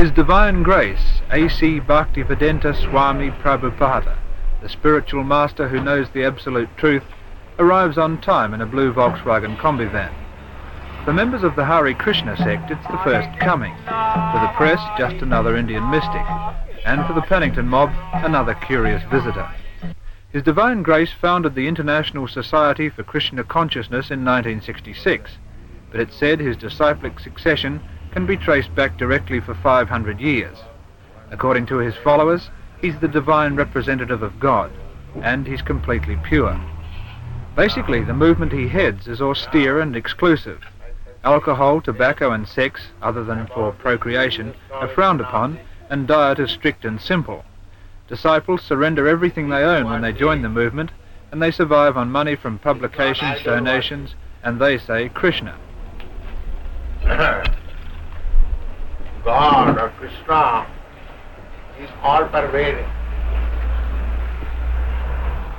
His Divine Grace, A.C. Bhaktivedanta Swami Prabhupada, the spiritual master who knows the absolute truth, arrives on time in a blue Volkswagen combi van. For members of the Hare Krishna sect, it's the first coming. For the press, just another Indian mystic. And for the Paddington mob, another curious visitor. His Divine Grace founded the International Society for Krishna Consciousness in 1966, but it's said his disciplic succession can be traced back directly for 500 years. According to his followers, he's the divine representative of God, and he's completely pure. Basically, the movement he heads is austere and exclusive. Alcohol, tobacco and sex, other than for procreation, are frowned upon, and diet is strict and simple. Disciples surrender everything they own when they join the movement, and they survive on money from publications, donations, and they say Krishna. God or Krishna is all pervading.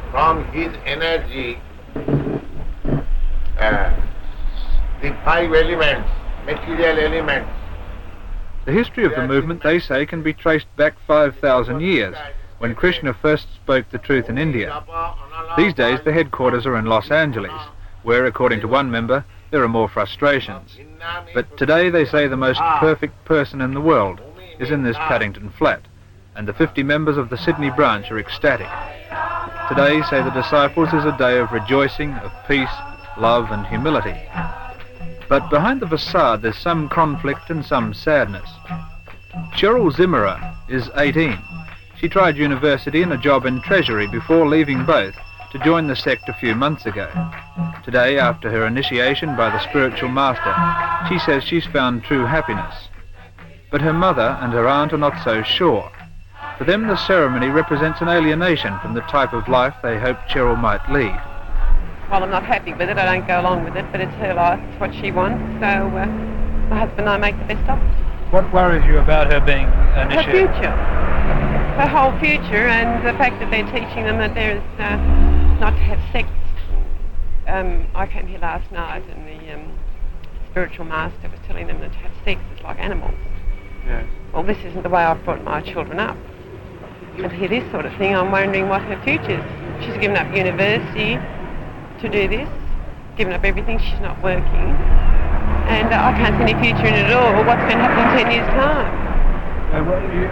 From his energy, the five elements, material elements. The history of the movement, they say, can be traced back 5,000 years, when Krishna first spoke the truth in India. These days the headquarters are in Los Angeles, where, according to one member, there are more frustrations. But today they say the most perfect person in the world is in this Paddington flat, and the 50 members of the Sydney branch are ecstatic. Today, say the disciples, is a day of rejoicing, of peace, love and humility. But behind the facade there's some conflict and some sadness. Cheryl Zimmerer is 18. She tried university and a job in Treasury before leaving both to join the sect a few months ago. Today, after her initiation by the spiritual master, she says she's found true happiness. But her mother and her aunt are not so sure. For them, the ceremony represents an alienation from the type of life they hoped Cheryl might lead. Well, I'm not happy with it. I don't go along with it, but it's her life. It's what she wants. So my husband and I make the best of it. What worries you about her being initiated? Her future. Her whole future, and the fact that they're teaching them that there is not to have sex. I came here last night, and the spiritual master was telling them that to have sex is like animals. Yeah. Well, this isn't the way I've brought my children up. And to hear this sort of thing, I'm wondering what her future is. She's given up university to do this, given up everything, she's not working, and I can't see any future in it at all. What's going to happen in 10 years' time?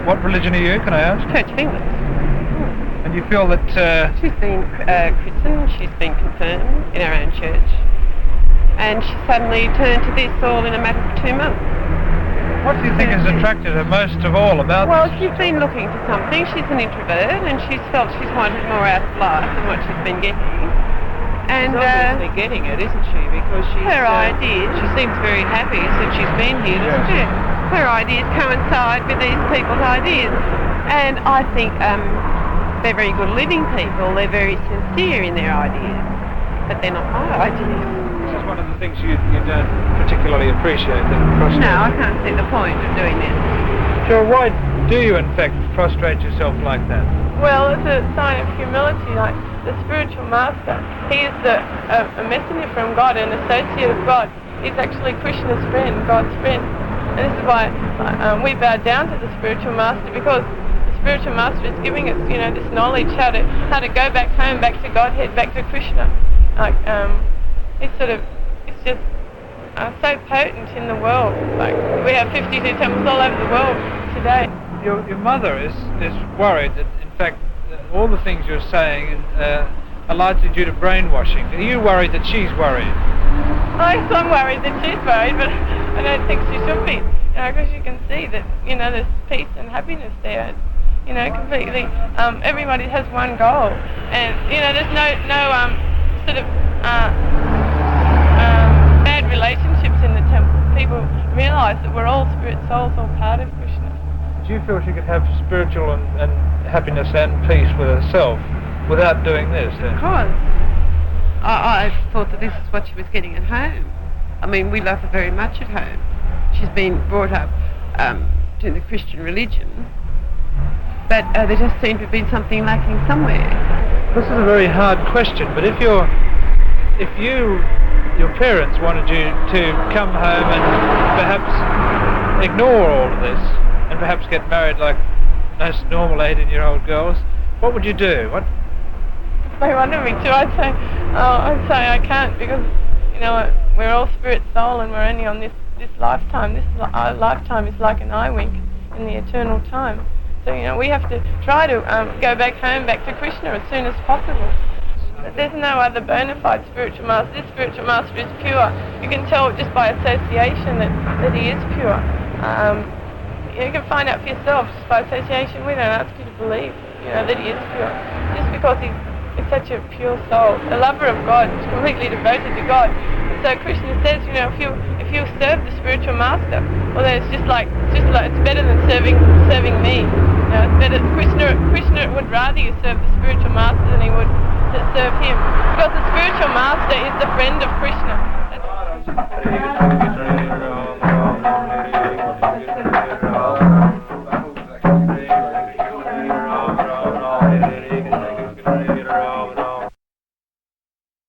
What religion are you, can I ask? Church of England. And you feel that... She's been christened, she's been confirmed in her own church, and she suddenly turned to this all in a matter of 2 months. What do you think has attracted her most of all about Well, this? she's been looking for something. She's an introvert, and she's felt she's wanted more out of life than what she's been getting. And she's obviously getting it, isn't she? Because she's, her ideas. She seems very happy since she's been here, doesn't she? Her ideas coincide with these people's ideas, and I think they're very good living people. They're very sincere in their ideas, but they're not my ideas. This is one of the things you don't particularly appreciate. No, I can't see the point of doing this. Sure, why do you in fact prostrate yourself like that? Well, it's a sign of humility, like the spiritual master. He is a messenger from God, an associate of God. He's actually Krishna's friend, God's friend. And this is why we bow down to the spiritual master, because the spiritual master is giving us, this knowledge how to go back home, back to Godhead, back to Krishna. Like it's just so potent in the world. Like we have 52 temples all over the world today. Your mother is worried that, in fact, all the things you're saying are largely due to brainwashing. Are you worried that she's worried? I'm worried that she's worried, but I don't think she should be. Because you can see that, there's peace and happiness there. Completely. Everybody has one goal, and there's no sort of bad relationships in the temple. People realise that we're all spirit souls, all part of Krishna. Do you feel she could have spiritual and happiness and peace with herself without doing this? Of course. I thought that this is what she was getting at home. I mean, we love her very much at home. She's been brought up to the Christian religion, but there just seemed to have been something lacking somewhere. This is a very hard question, but if your parents wanted you to come home and perhaps ignore all of this, and perhaps get married like most normal 18-year-old girls, what would you do? What? If they wanted me to, I'd say I can't, because, you know, we're all spirit, soul, and we're only on this lifetime. Our lifetime is like an eye wink in the eternal time. So, you know, we have to try to go back home, back to Krishna as soon as possible. But there's no other bona fide spiritual master. This spiritual master is pure. You can tell just by association that he is pure. You can find out for yourself just by association. We don't ask you to believe, you know, that he is pure. Just because he's such a pure soul, a lover of God, completely devoted to God. And so Krishna says, you know, if you serve the spiritual master, well, then it's better than serving me. You know, it's better. Krishna would rather you serve the spiritual master than he would to serve him, because the spiritual master is the friend of Krishna. That's